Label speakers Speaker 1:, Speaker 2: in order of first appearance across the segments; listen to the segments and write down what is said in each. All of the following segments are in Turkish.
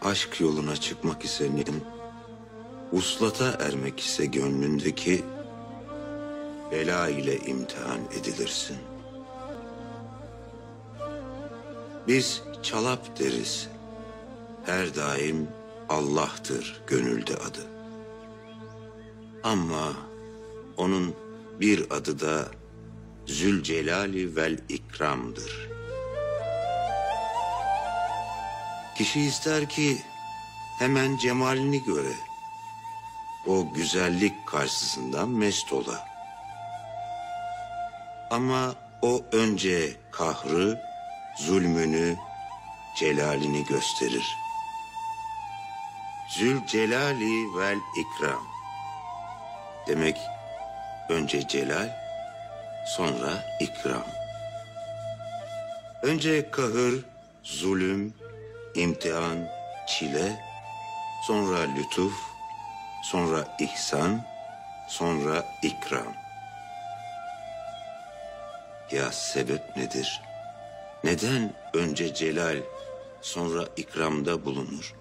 Speaker 1: Aşk yoluna çıkmak isenin, vuslata ermek ise gönlündeki, bela ile imtihan edilirsin. Biz çalap deriz, her daim Allah'tır gönülde adı. Ama onun bir adı da Zülcelali vel İkram'dır. Kişi ister ki hemen cemalini göre, o güzellik karşısından mest ola. Ama o önce kahrı, zulmünü, celalini gösterir. Zülcelali vel İkram. Demek önce celal, sonra ikram. Önce kahır, zulüm, imtihan, çile, sonra lütuf, sonra ihsan, sonra ikram. Ya sebep nedir? Neden önce celal, sonra ikramda bulunur?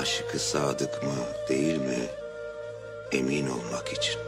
Speaker 1: Aşık-ı sadık mı değil mi emin olmak için.